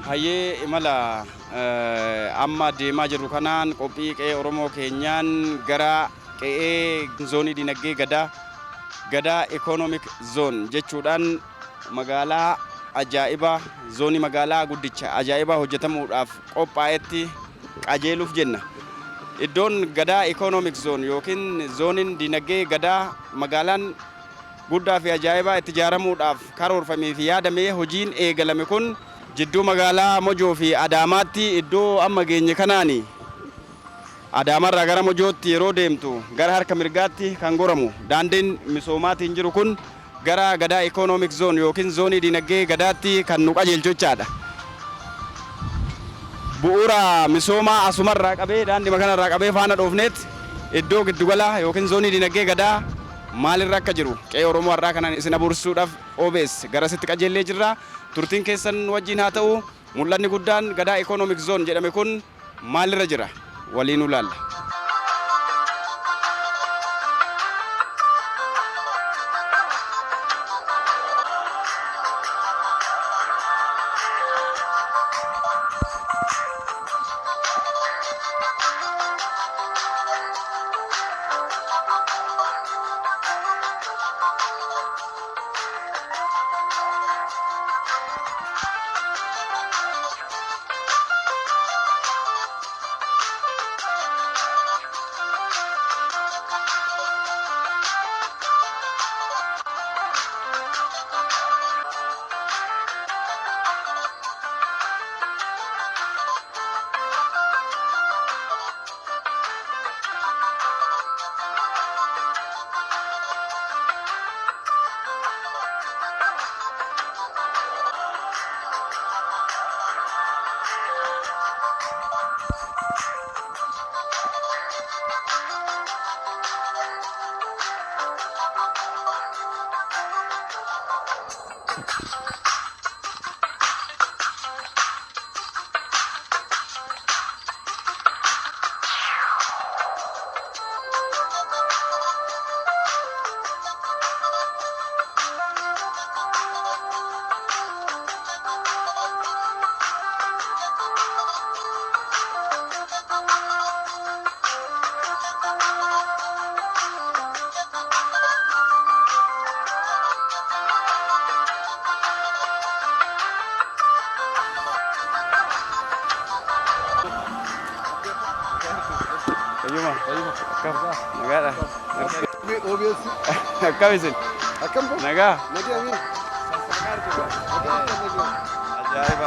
Hayyee imala amma deemaa jirru kanaan qophii qe'ee Oromoo keenyaan gara qe'ee zoonii dinagdee gadaa economic zone jechuudhaan magaalaa ajaa'ibaa zoonii magaalaa guddicha ajaa'ibaa hojjetamuudhaaf qophaa'etti qajeeluuf jenna. Iddoon gadaa economic zone yookiin zooniin dinagdee gadaa magaalaan guddaa fi ajaa'ibaa itti ijaaramuudhaaf karoorfamee fi yaadamee hojiin eegalame kun jidduu magaalaa Mojoo fi Adaamaatti iddoo amma geenye kanaani Adaamarraa gara Mojootti yeroo deemtu gara harka mirgaatti kan goramu daandiin misoomaatiin jiru kun gara gadaa economic zone yookiin zoonii dinagdee gadaatti kan nu qajeelchu jechaadha. Bu'uura misoomaa asumarraa qabee daandii kanarraa qabee faana dhoofneet iddoo giddugala yookiin zoonii dinagdee gadaa maalirra akka jiru qe'ee Oromoo har'aa kanaan isin abursuudhaaf OBS garasitti qajeellee jirra. Turtiin keessan wajjin haa ta'u mul'anni guddaan gadaa economic zone jedhame kun maalirra jira waliin ilaalla. Akkamisin? Akkam kun? Nagaa? Nagaa mi? Ajaa'iba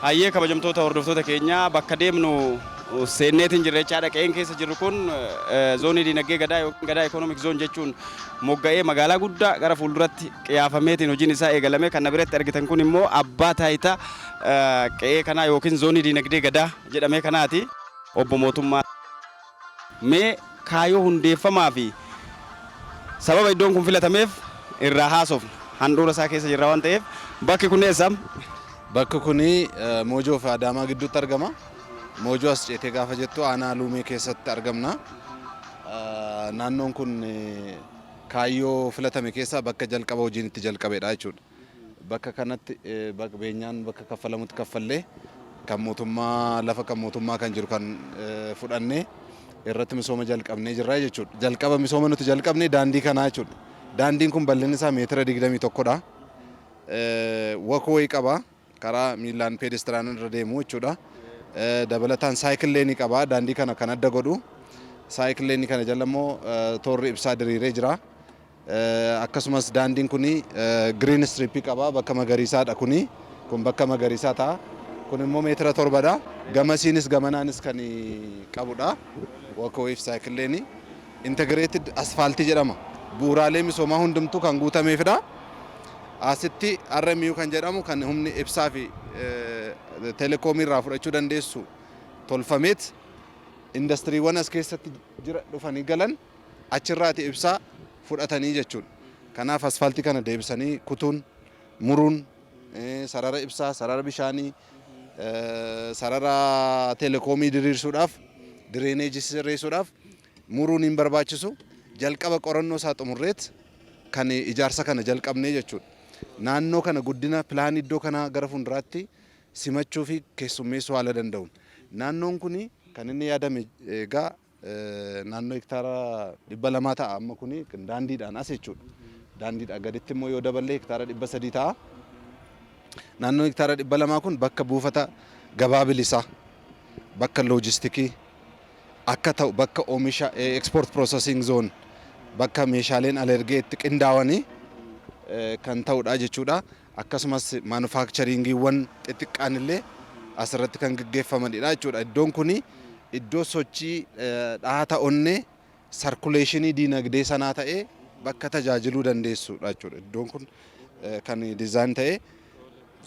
hayyee kabajamtoota hordoftoota keenyaa bakka deemnu seenneetiin jirra jechaadha. Qe'een keessa jirru kun zoonii dinagdee gadaa yookiin gadaa economic zone jechuun mogga'ee magaalaa guddaa gara fuulduratti qiyaafameetiin hojiin isaa eegalame. Kan biratti argitan kun immoo abbaa taayitaa qe'ee kanaa yookiin zoonii dinagdee gadaa jedhamee kanaati. Obbo Mootummaa mee kaayoo hundeeffamaa fi sababa iddoon kun filatameef irraa haasofna. Handhuura isaa keessa jirra waan ta'eef bakki kun eessam? Bakki kuni Mojoo fi Adaamaa gidduutti argama. Mojoo as ceetee gaafa jettu aanaa Luumee keessatti argamna. Naannoon kun kaayyoo filatame keessaa bakka jalqaba hojiin itti jalqabeedha jechuudha. Bakka kanatti beenyaan bakka kaffalamutti kaffallee kan mootummaa lafa kan mootummaa kan jiru kan fudhannee irratti misooma jalqabnee jirra jechuudha. Jalqaba misooma nuti jalqabnee daandii kanaa jechuudha. Daandiin kun bal'inni isaa meetira 21dha. Wakoo qaba karaa miilaan peedestiraanii irra deemu jechuudha. Dabalataan saayikil leenii qaba daandii kana kan adda godhu. Saayikil leenii kana jala immoo toorri ibsaa diriiree jira. Akkasumas daandiin kuni green strip qaba bakka magariisaadha kuni. Kun bakka magariisaa ta'a. Kun immoo meetira 7dha. Gamasiinis gamanaanis kan qabudha. Wakoo saayikil leenii integrated asfaaltii jedhama. Bu'uuraalee misoomaa hundumtuu kan guutameefidha. Asitti RMU kan jedhamu kan humni ibsaa fi telekoomii irraa fudhachuu dandeessu tolfameet indastiriiwwan as keessatti jira dhufanii galan achirraati ibsaa fudhatanii jechuudha. Kanaaf asfaaltii kana deebisanii kutuun, muruun, sarara ibsaa, sarara bishaanii, sarara telekoomii diriirsuudhaaf, direeneejii sirreessuudhaaf muruun hin barbaachisu jalqaba qorannoo isaa xumurreet kan ijaarsa kana jalqabnee jechuudha. Naannoo kana guddina pilaanii iddoo kanaa gara fuulduraatti simachuu fi keessummeessuu haala danda'uun. Naannoon kun kan inni yaadame egaa naannoo hektaara 200 ta'a amma kun daandiidhaan as jechuudha. Daandiidhaan gaditti immoo yoo daballee hektaara 300 ta'a. Naannoo hektaara 200 kun bakka buufata gabaa bilisaa, bakka loojistikii akka ta'u bakka oomisha export processing zone bakka meeshaaleen alergee itti qindaa'anii kan ta'udha jechuudha. Akkasumas manufacturingiiwwan xixiqqaan illee asirratti kan gaggeeffamanidha jechuudha. Iddoon kun iddoo sochii dhaata onnee sarkuleeshinii diinagdee sanaa ta'ee bakka tajaajiluu dandeessudha jechuudha. Iddoon kun kan dizaayin ta'ee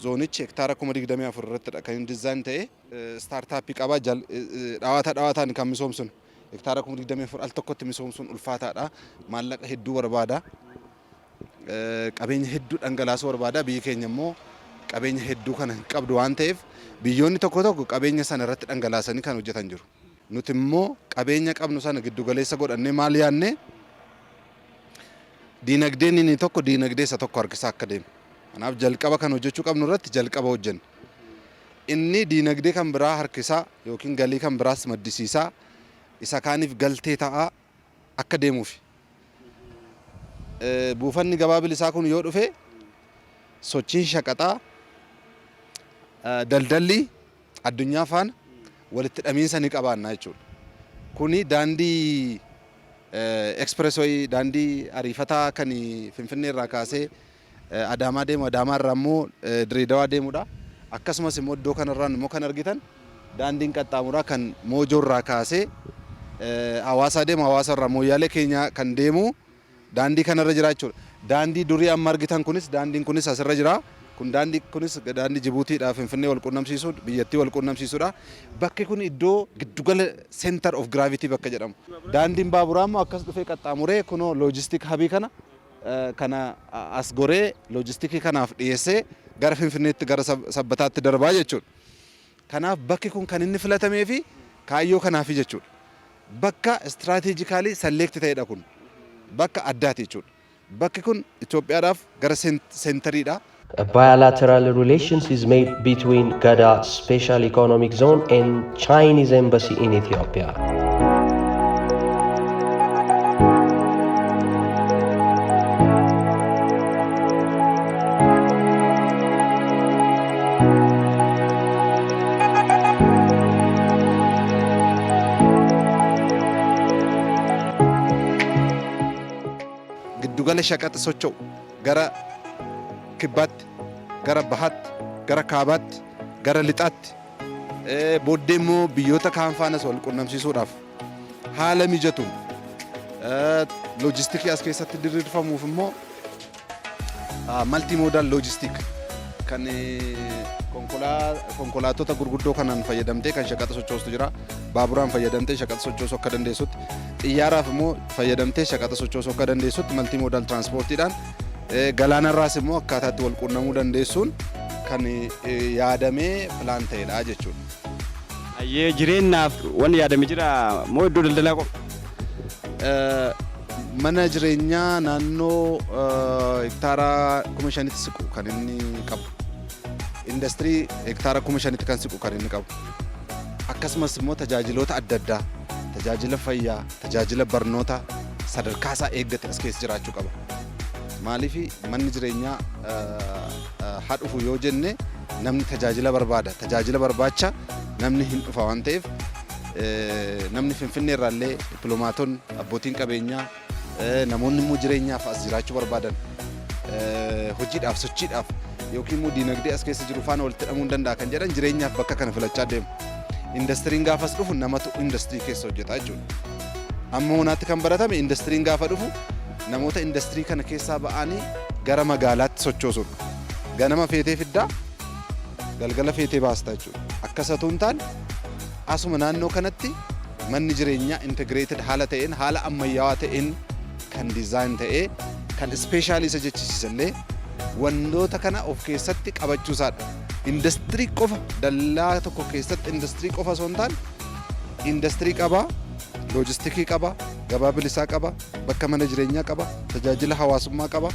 zoonichi hektaara 24,000 irrattidha kan dizaayin ta'ee staartaappii qabaa dhaawataan kan misoomsinu hektaara 24,000 al tokkotti misoomsuun ulfaataadha. Maallaqa hedduu barbaada. Qabeenya hedduu dhangalaasuu barbaada. Biyyi keenya immoo qabeenya hedduu kana hin qabdu waan ta'eef biyyoonni tokko tokko qabeenya sana irratti dhangalaasanii kan hojjetan jiru. Nuti immoo qabeenya qabnu sana giddu galeessa godhannee maal yaadne diinagdeen inni tokko diinagdee isa tokko harkisaa akka deemu. Kanaaf jalqaba kan hojjechuu qabnu irratti jalqaba hojjenna. Inni diinagdee kan biraa harkisaa yookiin galii kan biraas maddisiisaa isa kaaniif galtee ta'aa akka deemuufi. Buufanni gabaa bilisaa kun yoo dhufe sochiin shaqaxaa daldalli addunyaa faana walitti dhamiinsa ni qabaanna jechuudha. Kuni daandii expressway daandii ariifataa kan Finfinnee irraa kaasee Adaamaa deemu, Adaamaa irraa immoo Direedawaa deemudha. Akkasumas immoo iddoo kanarraan immoo kan argitan daandiin qaxxaamuraa kan Moojoo irraa kaasee Hawaasaa deemu, Hawaasa irraa Mooyyaalee keenya kan deemu daandii kanarra jira jechuudha. Daandii durii amma argitan kunis daandiin kunis asirra jira. Kun daandii kunis daandii Jibuutiidhaa Finfinnee wal quunnamsiisuu, biyyattii wal quunnamsiisuudha. Bakki kun iddoo giddugala center of gravity bakka jedhamu. Daandiin baaburaa immoo akkas dhufee qaxxaamuree kunoo loojistik habii kana as goree loojistikii kanaaf dhiyeessee gara Finfinneetti gara Sabbataatti darbaa jechuudha. Kanaaf bakki kun kan inni filatamee fi kaayyoo kanaafi jechuudha. Bakka istiraatiijikaalii select ta'edha kun. Bakka addaati jechuudha. Bakki kun Itoophiyaadhaaf gara seentariidha. A bilateral relations is made between Gada Special Economic Zone and Chinese Embassy in Ethiopia. Giddugala shaqaxa socho'u gara kibbaatti, gara bahaatti, gara kaabaatti, gara lixaatti booddee immoo biyyoota kaan faanas wal quunnamsiisuudhaaf haala mijatuun loojistikii as keessatti diriirfamuuf immoo maltimoodaal loojistik kan konkolaattota gurguddoo kanaan fayyadamtee kan shaqaxa sochoostu jira. Baaburaan fayyadamtee shaqaxa sochoosuu akka dandeessutti, xiyyaaraaf immoo fayyadamtee shaqaxa sochoosuu akka dandeessutti maltimoodaal tiraanspoortiidhaan galaanarraas immoo akkaataatti wal quunnamuu dandeessuun kan yaadamee pilaan ta'edha jechuudha. Ayyee jireenyaaf wanni yaadame jira moo iddoo daldalaa qofa? Mana jireenyaa naannoo hektaara 5,000tti siqu kan inni qabu. Industirii hektaara 5,000tti kan siqu kan inni qabu. Akkasumas immoo tajaajiloota adda addaa, tajaajila fayyaa, tajaajila barnoota sadarkaa isaa eeggate as keessa jiraachuu qaba. Maaliif manni jireenyaa haa dhufu yoo jenne namni tajaajila barbaada. Tajaajila barbaacha namni hin dhufa waan ta'eef namni Finfinnee irraallee dippiloomaatonni, abbootiin qabeenyaa, namoonni immoo jireenyaaf as jiraachuu barbaadan hojiidhaaf, sochiidhaaf yookiin immoo diinagdee as keessa jiru faana walitti hidhamuu hin danda'a kan jedhan jireenyaaf bakka kana filachaa deemu. Indastiriin gaafas dhufu namatu indastirii keessa hojjeta jechuudha. Amma honaatti kan baratame indastiriin gaafa dhufu namoota industirii kana keessaa ba'anii gara magaalaatti sochoosuudha. Ganama feetee fiddaa, galgala feetee baasta jechuudha. Akkasatu hin taane asuma naannoo kanatti manni jireenyaa integrated haala ta'een, haala ammayyaawaa ta'een kan dizaayin ta'ee kan ispeeshaalii isa jechisiisallee wantoota kana of keessatti qabachuusaadha. Industirii qofa dallaa tokko keessatti industirii qofa osoo hin taane industirii qabaa, loojistikii qabaa, gabaa bilisaa qaba, bakka mana jireenyaa qaba, tajaajila hawaasummaa qaba.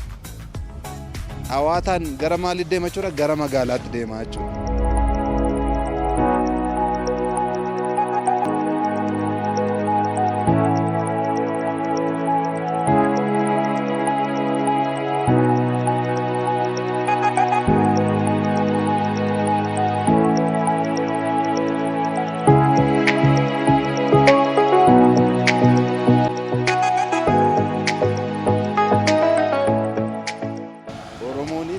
Hawaataan gara maalitti deema jechuudha? Gara magaalaatti deema jechuudha.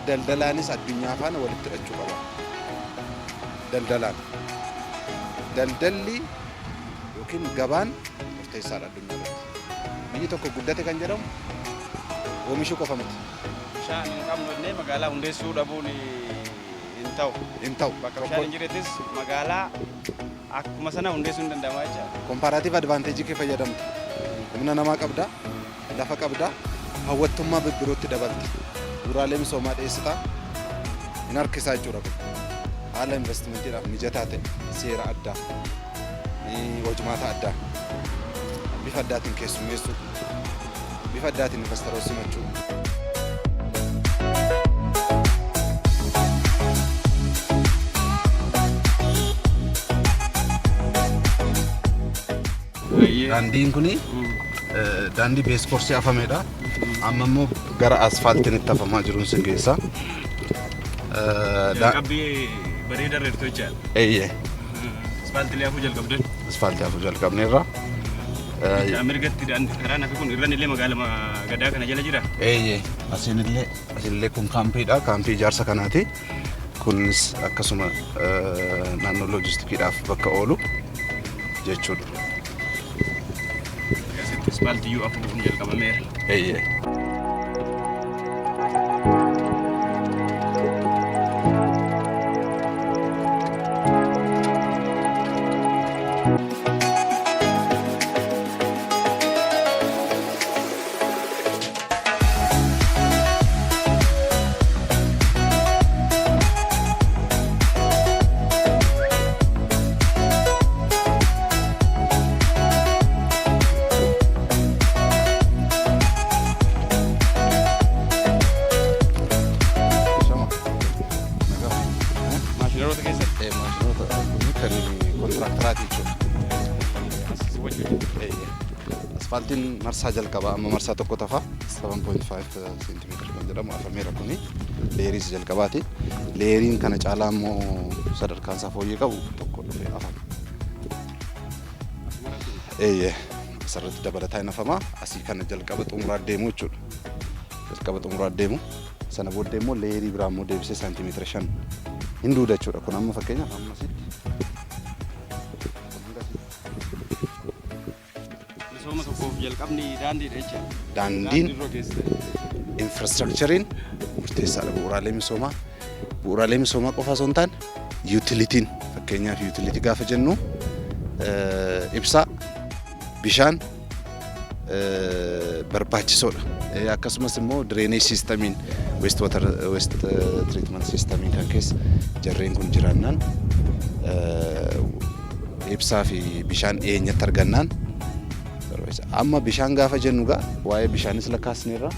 Daldalaanis addunyaa faana walitti hidhachuu qaba. Daldalli yookiin gabaan murteessaadha addunyaa irratti. Biyyi tokko guddate kan jedhamu oomishuu qofa miti. Bishaan hin qabnu illee magaalaa hundeessuu dhabuun hin ta'u. Bakka bishaan hin jireettis magaalaa akkuma sana hundeessuu hin danda'ama jechuudha. Komparaatiif advaanteejii kee fayyadamtu. Humna namaa qabda, lafa qabda, hawwattummaa birbirootti dabalta. Bu'uuraalee misoomaa dhiyeessitaa hin harkisaa jechuudha. Haala investimantiidhaaf mijataa ta'e, seera addaa, hojmaata addaa, bifa addaatiin keessummeessuu, bifa addaatiin investoroota simachuu. Daandiin kuni daandii beeskorsii afameedha. Amma immoo gara asfaaltiin itti afamaa jiruun sin geessa. Jalqabbii bareedaa irratti hojjaa. Eeyyee. Asfaaltii afur jalqabdan. Asfaaltii afur jalqabneerra. Ameerikatti karaan hafi kun irraan illee magaalaa gadaa kana jala jira. Eeyyee. Asinillee kun kaampiidha. Kaampii ijaarsa kanaati. Kunis akkasuma naannoo loojistikiidhaaf bakka oolu jechuudha. Asfaaltii afur kun jalqabameera. Eeyyee. Asfaaltiin marsaa jalqabaa amma marsaa tokko tafa 7.5 centimeter kan jedhamu afameera kuni leeriis jalqabaati. Leeriin kana caalaa immoo sadarkaan isaa fooyyee qabu tokko dhufee afama. Eeyyee asirratti dabalataa hin afamaa. Asii kana jalqaba xumuraa deemu jechuudha. Jalqaba xumuraa deemu sana booddee immoo leerii biraa immoo deebisee saantimeetira 5 hin duuda jechuudha. Kun amma fakkeenyaaf amma asitti daandiin infrastructurein murteessaadha. Bu'uuraalee misoomaa qofa osoo hin taane yuutilitiin fakkeenyaaf yuutilitii gaafa jennu ibsaa, bishaan barbaachisoodha. Akkasumas immoo drainage systemiin waste treatment systemiin kan keessa jarreen kun jiraannaan ibsaa fi bishaan dhiyeenyatti argannaan. Amma bishaan gaafa jennu gaa waa'ee bishaanis lakkaasneerra.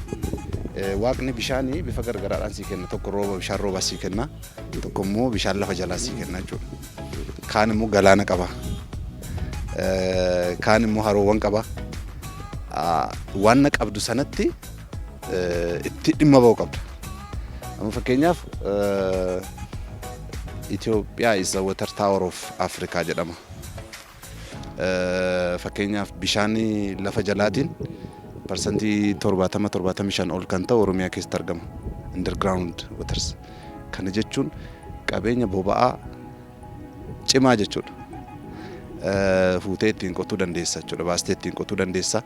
Waaqni bishaanii bifa gargaraadhaan sii kenna. Tokko rooba bishaan roobaa sii kenna. Tokko immoo bishaan lafa jalaa sii kenna jechuudha. Kaan immoo galaana qaba. Kaan immoo haroowwan qaba. Waan qabdu sanatti itti dhimma ba'uu qabda. Amma fakkeenyaaf Itoophiyaa is the water tower of Africa jedhama. Fakkeenyaaf bishaan lafa jalaatiin parsantii 70-75 ol kan ta'u Oromiyaa keessatti argama. Underground waters. Kana jechuun qabeenya boba'aa cimaa jechuudha. Fuutee ittiin qotuu dandeessa jechuudha. Baastee ittiin qotuu dandeessa.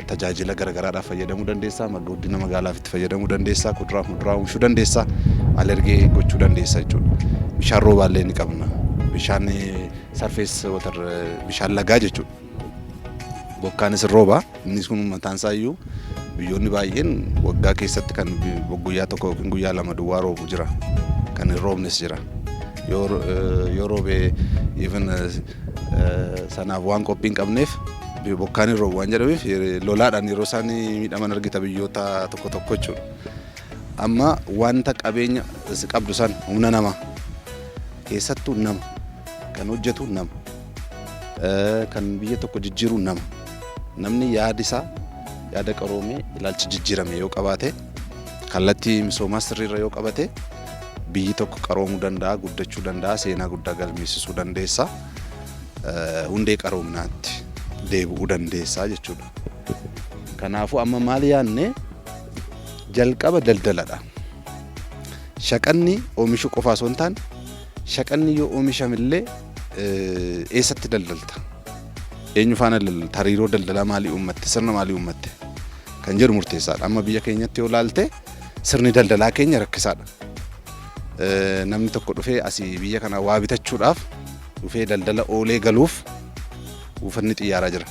Tajaajila garagaraadhaaf fayyadamuu dandeessa. Guddina magaalaaf itti fayyadamuu dandeessa. Kuduraaf muduraa oomishuu dandeessa. Alergee gochuu dandeessa jechuudha. Bishaan roobaallee ni qabna. Bishaan surface water bishaan lagaa jechuudha. Bokkaanis rooba. Innis kun mataan isaa iyyuu biyyoonni baay'een waggaa keessatti kan guyyaa tokko yookiin guyyaa lama duwwaa roobu jira. Kan hin roobnes jira. Yoo roobee even sanaaf waan qophii hin qabneef bokkaan irra waan jedhameef lolaadhaan yeroo isaan miidhaman argita biyyoota tokko tokko jechuudha. Amma wanta qabeenya qabdu san humna nama keessattuu nama kan hojjetu nama kan biyya tokko jijjiiru nama namni yaada qaroomee ilaalcha jijjiirame yoo qabaate kallattii misoomaa sirriirra yoo qabate biyyi tokko qaroomuu danda'a guddachuu danda'a seenaa guddaa galmeessisuu dandeessa hundee qaroominaatti deebi'uu dandeessa jechuudha. Kanaafuu amma maal yaadne jalqaba daldaladha. Shaqanni oomishuu qofaa osoo hin taane shaqanni yoo oomishamillee eessatti daldalta? Eenyu faana daldalta? Hariiroo daldalaa maalii uummatte? Sirna maalii uummatte? Kan jedhu murteessaadha. Amma biyya keenyatti yoo ilaalte sirni daldalaa keenya rakkisaadha. Namni tokko dhufee asii biyya kana waa bitachuudhaaf dhufee daldala oolee galuuf buufanni xiyyaaraa jira.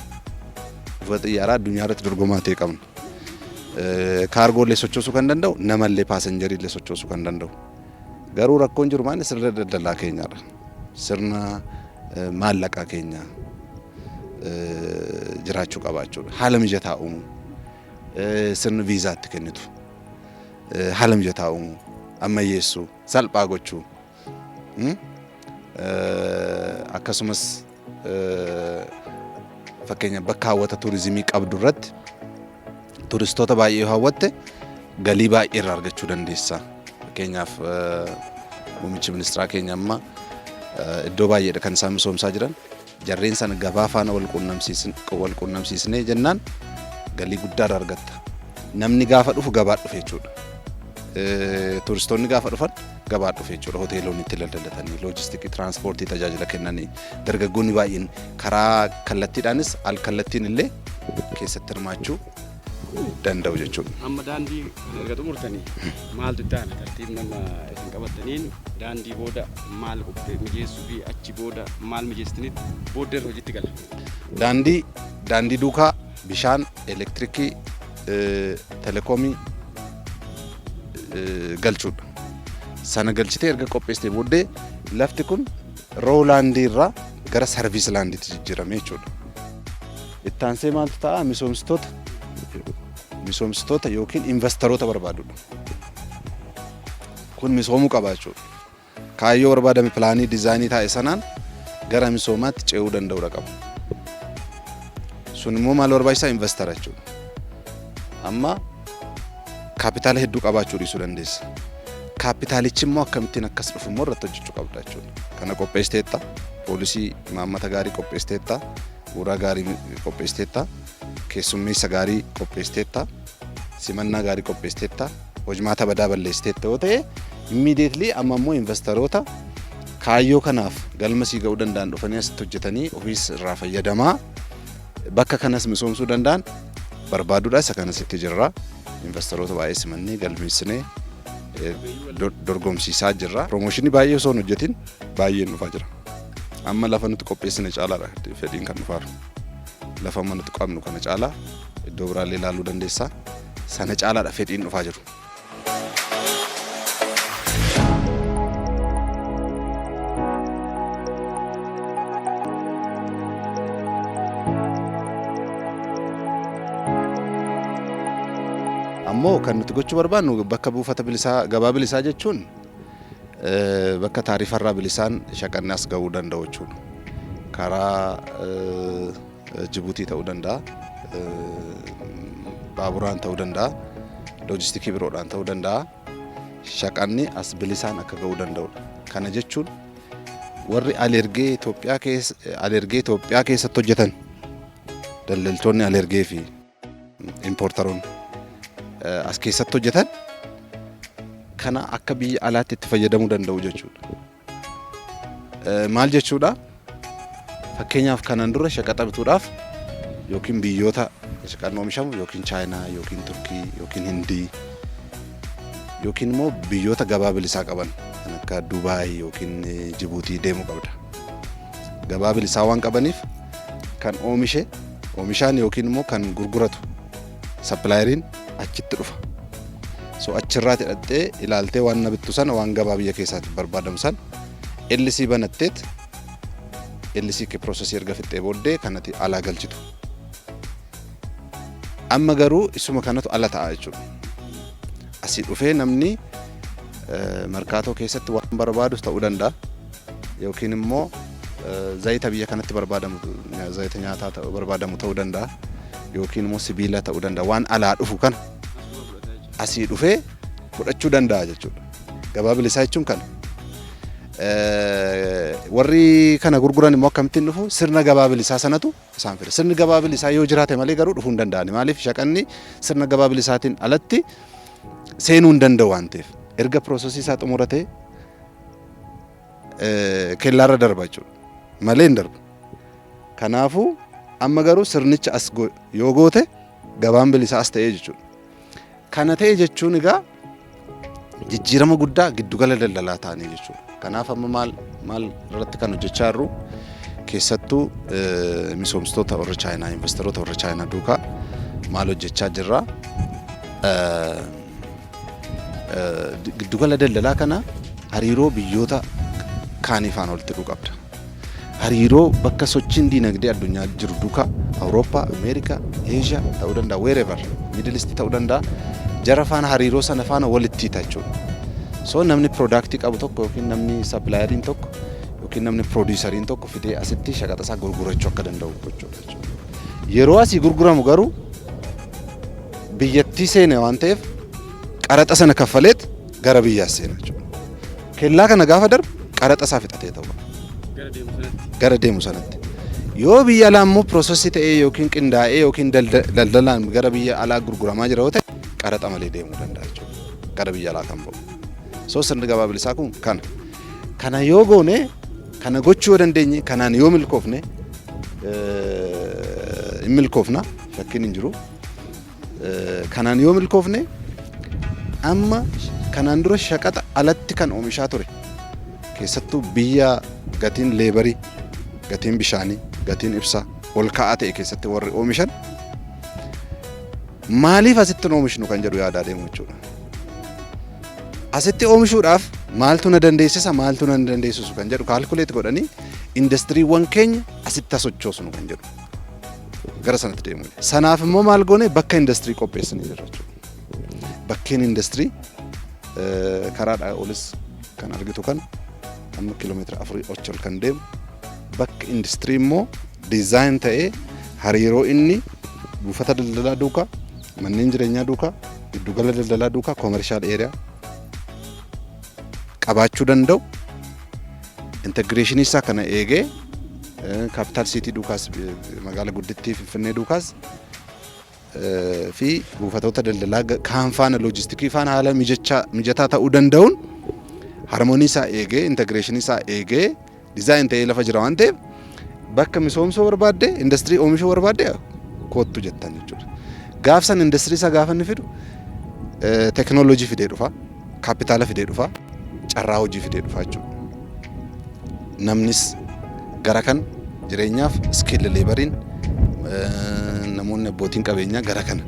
Buufata xiyyaaraa addunyaa irratti dorgomaa ta'e qabna. Kaargoolee sochoosuu kan danda'u namallee paasenjariillee sochoosuu kan danda'u. Garuu rakkoon jiru maali? Sirna daldalaa keenyaadha. Sirna maallaqaa keenya jiraachuu qabaachuudha. Haala mijataa uumuu. Sirna viizaatti kennitu. Haala mijataa uumuu. Ammayyeessuu. Salphaa gochuu. Akkasumas fakkeenya bakka hawwata tuurizimii qabdu irratti tuuristoota baay'ee hawwatte galii baay'ee irraa argachuu dandeessa. Fakkeenyaaf muummichi ministeeraa keenya amma iddoo baay'eedha kan isaan misoomsaa jiran. Jarreen sana gabaa faana wal quunnamsiisnee jennaan galii guddaa irraa argatta. Namni gaafa dhufu gabaa dhufe jechuudha. Tuuristoonni gaafa dhufan gabaa dhufe jechuudha. Hoteelonni itti daldalatanii, loojistiikii, tiraanspoortii tajaajila kennanii, dargaggoonni baay'een karaa kallattiidhaanis al kallattiin illee keessatti hirmaachuu danda'u jechuudha. Amma daandii erga xumurtanii maaltu ta'an tartiibni nama isin qabataniin daandii booda maal mijeessuu fi achi booda maal mijeessitaniit booddee hojiitti gala? Daandii duukaa bishaan, elektirikii, telekoomii galchuudha. Sana galchitee erga qopheessitee booddee lafti kun roolaandii irraa gara sarviis laandiitti jijjiirame jechuudha. Itti aansee maaltu ta'a? Misoomsitoota yookiin investoroota barbaadudha. Kun misoomuu qaba jechuudha. Kaayyoo barbaadame pilaanii diizaayinii taa'e sanaan gara misoomaatti ce'uu danda'uudha qaba. Sun immoo maal barbaachisaa? Investara jechuudha. Amma kaapitaala hedduu qabaachuu dhiisuu dandeessa. Kaapitaalichi immoo akkamittiin akkas dhufu immoo irratti hojjechuu qabda jechuudha. Kana qopheessiteetta, poolisii imaammata gaarii qopheessiteetta, bu'uuraa gaarii qopheessiteetta, keessummeessa gaarii qopheessiteetta, simannaa gaarii qopheessiteetta, hojmaata badaa balleessiteetta yoo ta'e immediately amma immoo investoroota kaayyoo kanaaf galma sii ga'uu danda'an dhufanii asitti hojjetanii ofiis irraa fayyadamaa bakka kanas misoomsuu danda'an barbaaduudha. Isa kanas itti jirra. Investoroota baay'ee simannee galmeessinee dorgomsiisaa jirra. Promooshinii baay'ee osoo hin hojjetin baay'een dhufaa jira. Amma lafa nuti qopheessine caalaadha fedhiin kan dhufaaru. Lafa amma nuti qabnu kana caalaa iddoo biraallee ilaaluu dandeessaa. Sana caalaadha fedhiin dhufaa jiru. Ammoo kan nuti gochuu barbaadnu bakka buufata bilisaa gabaa bilisaa jechuun bakka taarifarraa bilisaan shaqanni as ga'uu danda'u jechuudha. Karaa Jibuutii ta'uu danda'a, baaburaan ta'uu danda'a, loojistiikii biroodhaan ta'uu danda'a. Shaqanni as bilisaan akka ga'uu danda'udha. Kana jechuun warri alergee Itoophiyaa keessatti hojjetan daldaltoonni alergee fi importaroonni as keessatti hojjetan kana akka biyya alaatti itti fayyadamuu danda'u jechuudha. Maal jechuudha? Fakkeenyaaf kanaan dura shaqaxa bituudhaaf yookiin biyyoota shaqanni oomishamu yookiin Chaayinaa yookiin Turkii yookiin Hindii yookiin immoo biyyoota gabaa bilisaa qaban kan akka Dubaay yookiin Jibuutii deemuu qabda. Gabaa bilisaa waan qabaniif kan oomishaan yookiin immoo kan gurguratu sappilaayeriin achitti dhufa. So achirraa hidhattee ilaaltee waan na bittu sana waan gabaa biyya keessaatti barbaadamu sana LC banatteet LC ke processii erga fixxee booddee kanatti alaa galchitu. amma garuu isuma kanatu ala ta'a jechuudha. Asii dhufee namni markaatoo keessatti waan barbaadus ta'uu danda'a yookiin immoo zayita biyya kanatti barbaadamu zayita nyaataa ta'uu barbaadamu ta'uu danda'a yookiin immoo sibiila ta'uu danda'a waan alaa dhufu kana asii dhufee fudhachuu danda'a jechuudha. Gabaa bilisaa jechuun kana. Warri kana gurguran immoo akkamittiin dhufu sirna gabaa bilisaa sanatu isaan fida. Sirni gabaa bilisaa yoo jiraate malee garuu dhufuu hin danda'ani. Maaliif shaqanni sirna gabaa bilisaatiin alatti seenuu hin danda'u waan ta'eef. Erga piroosesii isaa xumuratee kellaarra darba jechuudha. Malee hin darbu. Kanaafuu amma garuu sirnicha as yoo goote gabaan bilisaa as ta'ee jechuudha. Kana ta'e jechuun egaa jijjiirama guddaa giddugala daldalaa ta'anii jechuudha. Kanaaf amma maal irratti kan hojjechaa jirru keessattuu misoomsitoota warra Chaayinaa investoroota warra Chaayinaa duukaa maal hojjechaa jirra. Giddugala daldalaa kana hariiroo biyyoota kaaniifaan walitti hidhuu qabda. Hariiroo bakka sochiin diinagdee addunyaa jiru duukaa Awurooppaa, Ameerikaa, Eeshiyaa ta'uu danda'a, wherever Middle East ta'uu danda'a. Jara faana hariiroo sana faana walitti hidha jechuudha. So namni product qabu tokko yookiin namni supplieriin tokko yookiin namni producerriin tokko fidee asitti shaqaxa isaa gurgurachuu akka danda'u gochuudha. Yeroo asii gurguramu garuu biyyattii seene waan ta'eef qaraxa sana kaffaleet gara biyyaa seena jechuudha. Kellaa kana gaafa darbu qaraxa isaa fixatee ta'u. Gara deemu sanatti. Yoo biyya alaa immoo piroosesii ta'ee yookiin qindaa'ee yookiin daldalaan gara biyya alaa gurguramaa jira yoo ta'e qaraxa malee deemuu danda'a jechuudha. Gara biyya alaa kan ba'u. So sirni gabaa bilisaa kun kana yoo goone kana gochuu yoo dandeenye kanaan yoo milkoofne hin milkoofna shakkiin hin jiru. Kanaan yoo milkoofne amma kanaan dura shaqaxa alatti kan oomishaa ture keessattuu biyya gatiin leebarii gatiin bishaanii gatiin ibsaa ol ka'aa ta'e keessatti warri oomishan maaliif asitti oomishnu kan jedhu yaadaa deemu jechuudha. Asitti oomishuudhaaf maaltu na dandeessisa maaltu na dandeessisu kan jedhu kaalkuleet godhanii indastiriiwwan keenya asitti sochoosnu kan jedhu gara sanatti deemu. Sanaaf immoo maal goone bakka indastirii qopheessanii jirra jechuudha. Bakkeen indastirii karaadhaa olis kan argitu kan amma kiiloomeetira 4 ol kan deemu bakka indastirii immoo diizaayin ta'ee hariiroo inni buufata daldalaa duukaa manneen jireenyaa duukaa giddugala daldalaa duukaa koomershaal eeriyaa qabaachuu danda'u integreeshinii isaa kana eegee kaapitaal siitii duukaas magaalaa guddittii Finfinnee duukaas fi buufatoota daldalaa kaan faana loojistikii faana haala mijataa ta'uu danda'uun harmoonii isaa eegee integreeshinii isaa eegee diizaayin ta'ee lafa jira waan ta'eef bakka misoomsuu barbaadde indastirii oomishuu barbaadde koottu jettan jechuudha. Gaafsan indastirii isaa gaafa inni fidu teknooloojii fidee dhufa, kaapitaala fidee dhufa, carraa hojii fidee dhufa jechuudha. Namnis gara kan jireenyaaf iskiil leebariin namoonni abbootiin qabeenyaa gara kana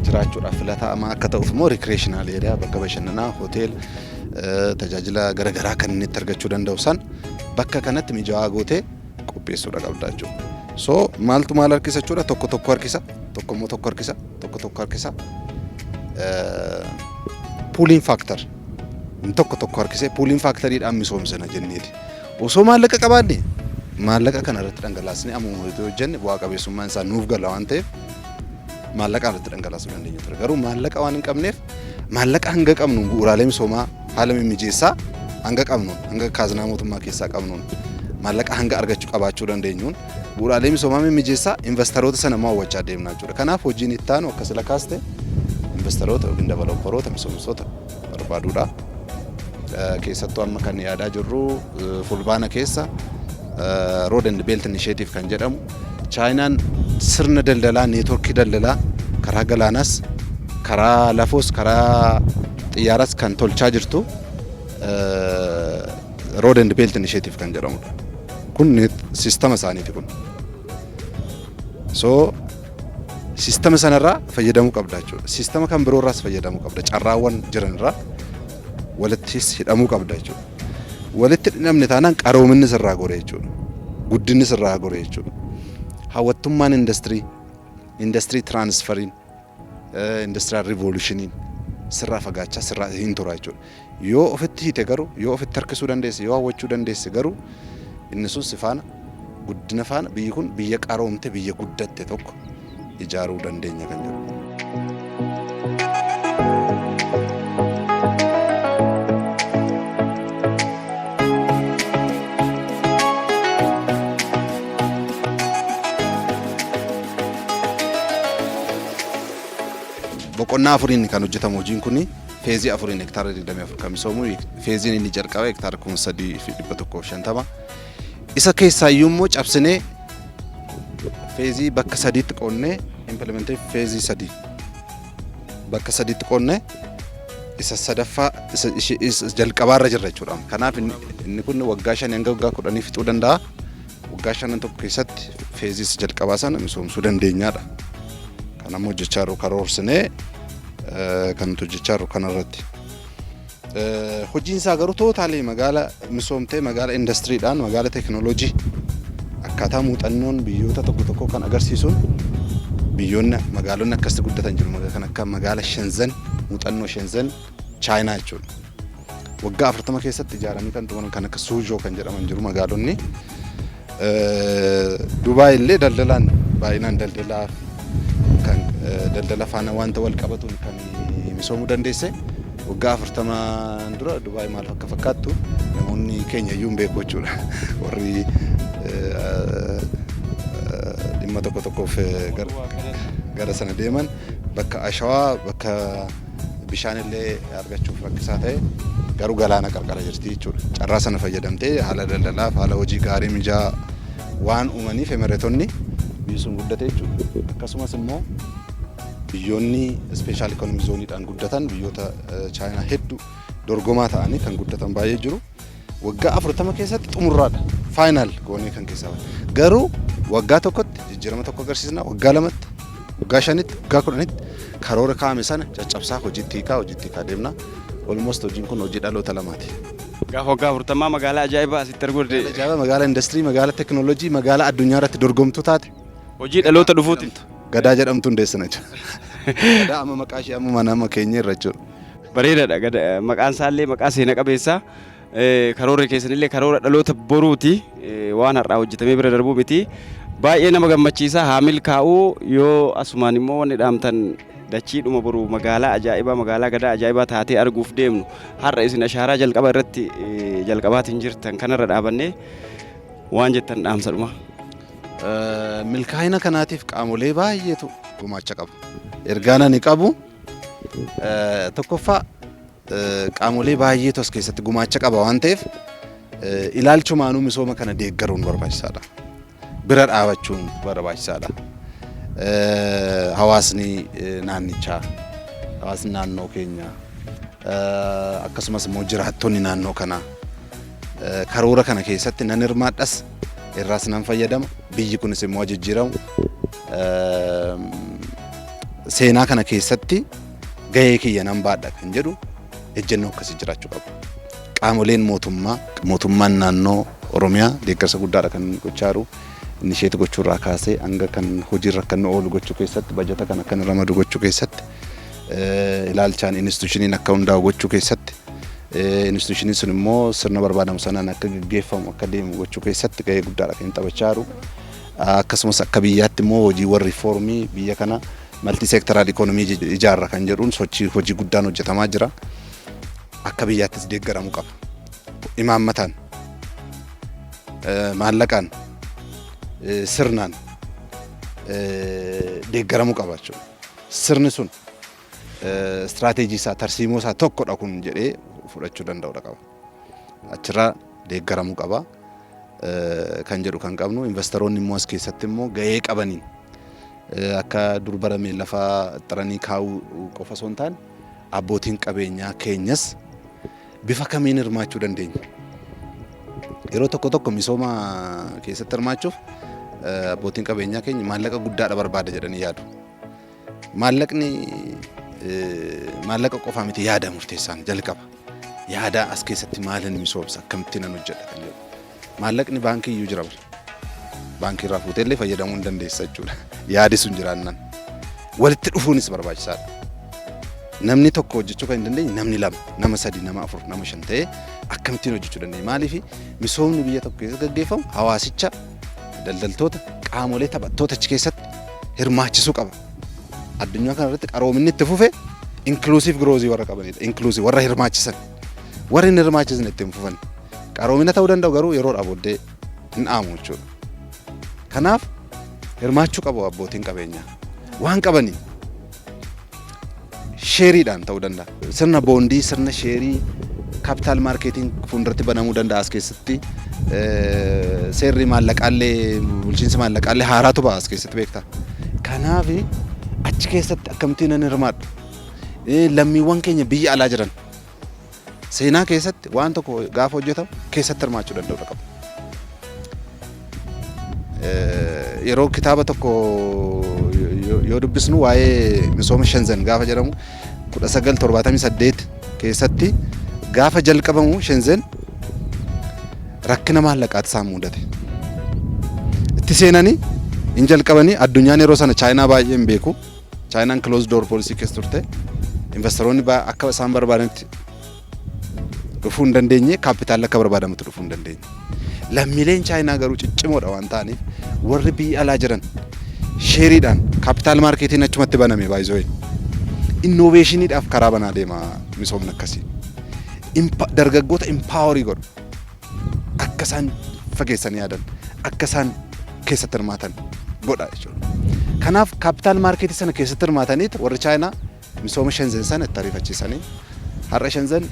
jiraachuudhaaf filatamaa akka ta'uuf immoo rikreeshinaal eeriyaa bakka bashannanaa hotel tajaajila gara garaa kan inni itti argachuu danda'u san bakka kanatti mijaawaa gootee qopheessuudha qabda jechuudha. So maaltu maal harkisa jechuudha tokko harkisa tokko immoo tokko harkisa tokko harkisa puuliin faaktar tokko harkisee puuliin faakteriidhaan misoomsina jenneeti. Osoo maallaqa qabaanne maallaqa kana irratti dhangalaasnee ammuma yoo hojjenne bu'aa qabeessummaan isaa nuuf gala waan ta'eef maallaqa irratti dhangalaasuu dandeenya ture. Garuu maallaqa waan hin qabneef maallaqa hanga qabnu bu'uuraalee misoomaa haala mijeessaa hanga qabnuun hanga kaaznaa mootummaa keessaa qabnuun maallaqa hanga argachuu qabaachuu dandeenyuun bu'uuraalee misoomaa mijeessaa investoroota sana hawwachaa deemnaa jechuudha. Kanaaf hojiin itti aanu akkas lakaaste investoroota yookiin developperoota misoomsitoota barbaaduudha. Keessattuu amma kan yaadaa jirru fulbaana keessa Road and Belt Initiative kan jedhamu Chaayinaan sirna daldalaa neetworkii daldalaa karaa galaanaas karaa lafoos karaa xiyyaaras kan tolchaa jirtu Road and Belt Initiative kan jedhamudha. Kun sistema isaaniiti kun. So sistema sanarraa fayyadamuu qabda jechuudha. Sistema kan biroorraas fayyadamuu qabda. Carraawwan jiranirraa walitti hidhamuu qabda jechuudha. Walitti hidhamne taanaan qaroominni sirraa goree jechuudha. Guddinni sirraa goree jechuudha. Hawwattummaan industirii transferiin industrial revolutioniin sirraa fagaachaa sirraa hin tura jechuudha. Yoo ofitti hiite garuu yoo ofitti harkisuu dandeesse yoo hawwachuu dandeesse garuu inni sun si faana guddina faana biyyi kun biyya qaroomte biyya guddatte tokko ijaaruu dandeenya kan jedhu. Boqonnaa afuriin kan hojjetamu hojiin kun feezii afuriin hektaara 24 kan misoomu feeziin inni jalqaba hektaara 3,150 isa keessaayyuu immoo cabsinee feezii bakka sadiitti qoonnee implementee feezii sadii bakka sadiitti qoonnee isa sadaffaa isa jalqabaarra jirra jechuudha. Kanaaf inni kun waggaa 5 hanga waggaa 10 fixuu danda'a. Waggaa 5 tokko keessatti feezii isa jalqabaa sana misoomsuu dandeenyaadha. Kan amma hojjechaa jiru karoorsinee kan nuti hojjechaa jiru kanarratti. Hojiin isaa garuu tootaalee magaala misoomtee magaala indastiriidhaan magaala teekinooloojii akkaataa muuxannoon biyyoota tokko tokko kan agarsiisuun biyyoonni magaalonni akkasitti guddatan jiru kan akka magaala Shenzhen muuxannoo Shenzhen Chaayinaa jechuudha. Waggaa 40 keessatti ijaaramanii kan tuman kan akka Suzhou kan jedhaman jiru magaalonni. Dubaay illee daldalaan baay'inaan daldalaa kan daldala faana wanta wal qabatuun kan misoomuu dandeesse. Waggaa 40 dura Dubaay maal akka fakkaattu namoonni keenya iyyuu hin beeku jechuudha. Warri dhimma tokko tokkoof gara sana deeman bakka ashawaa bakka bishaan illee argachuuf rakkisaa ta'e garuu galaana qarqara jirti jechuudha. Carraa sana fayyadamtee haala daldalaaf haala hojii gaarii mijaa waan uumaniif emireetonni biyyi sun guddate jechuudha. Akkasumas immoo biyyoonni special economic zoneidhaan guddatan biyyoota Chaayinaa hedduu dorgomaa ta'anii kan guddatan baay'ee jiru. Waggaa 40 keessatti xumurraadha. Faayinaal goonee kan keessaa garuu waggaa tokkotti jijjiirama tokko agarsiisna. Waggaa lamatti, waggaa shanitti, waggaa 10tti karoora kaa'ame sana caccabsaa hojiitti hiikaa deemna. Almost hojiin kun hojii dhaloota lamaati. Gaafa waggaa 40 magaalaa ajaa'ibaa asitti arguu dandeenya. Ajaa'ibaa magaalaa industirii, magaalaa teekinooloojii, magaalaa addunyaa irratti dorgomtuu taate. Hojii dhaloota dhufuuti. Gadaa jedhamtu hundeessina jechuudha. Gadaa amma maqaa ishee amma nama keenya irra jechuudha. Bareedaadha. Maqaan isaallee maqaa seena qabeessa. Karoora keessanillee karoora dhaloota boruuti. Waan har'aa hojjetamee bira darbuu miti. Baay'ee nama gammachiisa. Haa milkaa'uu yoo asumaan immoo wanni dhaamtan dachiidhuma boru magaalaa ajaa'ibaa magaalaa gadaa ajaa'ibaa taatee arguuf deemnu har'a isin ashaaraa jalqaba irratti jalqabaatiin jirtan kanarra dhaabannee waan jettan dhaamsadhuma. Milkaa'ina kanaatiif qaamolee baay'eetu gumaacha qaba. Ergaan ani qabu tokkoffaa qaamolee baay'eetu as keessatti gumaacha qaba waan ta'eef ilaalchumaanuu misooma kana deeggaruun barbaachisaadha. Bira dhaabachuun barbaachisaadha. Hawaasni naannichaa, hawaasni naannoo keenyaa akkasumas immoo jiraattonni naannoo kanaa karoora kana keessatti nan hirmaadhas irraas nan fayyadama. Biyyi kunis immoo jijjiiramu seenaa kana keessatti gahee kiyya nan baadha kan jedhu ejjennoo akkasii jiraachuu qaba. Qaamoleen mootummaan naannoo Oromiyaa deeggarsa guddaadha kan gochaa jiru. Inisheetii gochuurraa kaasee hanga kan hojiirra kan oolu gochuu keessatti bajata kan akka ramadu gochuu keessatti ilaalchaan institushiniin akka hundaa'u gochuu keessatti institushiniin sun immoo sirna barbaadamu sanaan akka gaggeeffamu akka deemu gochuu keessatti gahee guddaadha kan taphachaa jiru. Akkasumas akka biyyaatti immoo hojiiwwan riifoormii biyya kana maltii seektaral ikoonomii ijaarra kan jedhuun sochii hojii guddaan hojjetamaa jira. Akka biyyaattis deeggaramuu qaba. Imaammataan maallaqaan sirnaan deeggaramuu qaba jechuudha. Sirni sun istiraatiijii isaa tarsiimoo isaa tokkodha kun jedhee fudhachuu danda'udha qaba. Achirraa deeggaramuu qaba kan jedhu kan qabnu investoroonni immoo as keessatti immoo gahee qabaniin akka dur baramee lafaa xaranii kaa'uu qofa osoo hin taane abbootiin qabeenyaa keenyas bifa kamiin hirmaachuu dandeenya. Yeroo tokko misooma keessatti hirmaachuuf abbootiin qabeenyaa keenya maallaqa guddaadha barbaada jedhanii yaadu. Maallaqa qofaa miti yaada murteessaan jalqaba. Yaada as keessatti maalin misoomsa akkamitti nan hojjedha kan jedhu. Maallaqni baankii iyyuu jira bara. Baankii irraa fuutee illee fayyadamuu hin dandeessa jechuudha. Yaadi sun jiraannan. walitti dhufuunis barbaachisaadha. Namni tokko hojjechuu kan hin dandeenye namni lama, nama sadi, nama afur, nama shan ta'ee akkamittiin hojjechuu dandeenya? Maaliif misoomni biyya tokko keessatti gaggeeffamu hawaasicha, daldaltoota, qaamolee taphattoota achi keessatti hirmaachisuu qaba. Addunyaa kana irratti qaroominni itti fufe inclusive growth warra qabanidha. Inclusive warra hirmaachisan. Warri hin hirmaachisne itti hin fufan. Qaroomina ta'uu danda'u garuu yeroodhaa booddee hin dhaamu jechuudha. Kanaaf hirmaachuu qabu abbootiin qabeenyaa. Waan qabanii sheeriidhaan ta'uu danda'a. Sirna boondii, sirna sheerii, kaapitaal maarkeetiin fuulduratti banamuu danda'a as keessatti. Seerri maallaqaallee, bulchiinsa maallaqaallee haaraatu ba'a as keessatti beektaa. Kanaaf achi keessatti akkamittiin nan hirmaadhu. Lammiiwwan keenya biyya alaa jiran seenaa keessatti waan tokko gaafa hojjetamu keessatti hirmaachuu danda'u qaba. Yeroo kitaaba tokko yoo dubbisnu waa'ee misooma Shenzhen gaafa jedhamu 1978 keessatti gaafa jalqabamu Shenzhen rakkina maallaqaatti isaan mudate. Itti seenanii hin jalqabanii addunyaan yeroo sana Chaayinaa baay'ee hin beeku. Chaayinaan closed door policy keessa turte. Investoroonni akka isaan barbaadanitti dhufuu hin dandeenye, kaapitaalli akka barbaadamutti dhufuu hin dandeenye. Lammiileen Chaayinaa garuu ciccimoodha waan ta'aniif warri biyya alaa jiran sheeriidhaan kaapitaal maarkeetiin achumatti baname baay'isooyin. Innoveeshiniidhaaf karaa banaa deema misoomni akkasii. Dargaggoota impaawarii godhu. Akka isaan fageessanii yaadan, akka isaan keessatti hirmaatan godha jechuudha. Kanaaf kaapitaal maarkeetii sana keessatti hirmaataniitu warri Chaayinaa misooma Shenzhen sana itti ariifachiisanii har'a Shenzhen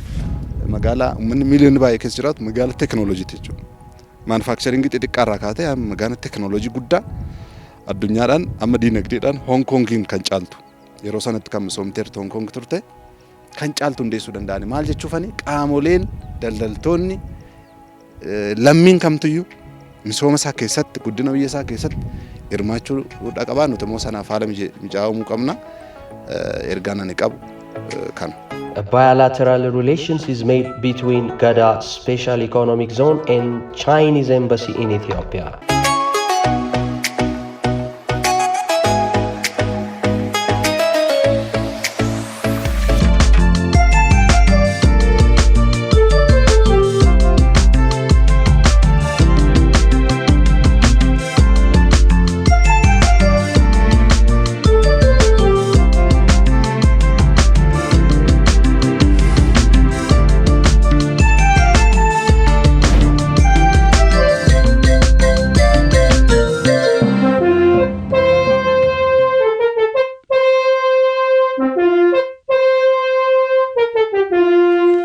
magaalaa uummanni miiliyoonni baay'ee keessa jiraatu magaalaa teekinooloojiiti jechuudha. Maanufaakscharingii xixiqqaa irraa kaatee magaalaa teekinooloojii guddaa addunyaadhaan amma diinagdeedhaan Hong Kongiin kan caaltu yeroo sanatti kan misoomteerti Hong Kong turte kan caaltu hundeessuu danda'ani. Maal jechuufani qaamoleen daldaltoonni lammiin kamtuyyuu misooma isaa keessatti guddina biyya isaa keessatti hirmaachuu qabaa. Nuti immoo sanaaf haala mijaa'uu qabna. Ergaan ani qabu kana. A bilateral relations is made between Gada Special Economic Zone and Chinese Embassy in Ethiopia.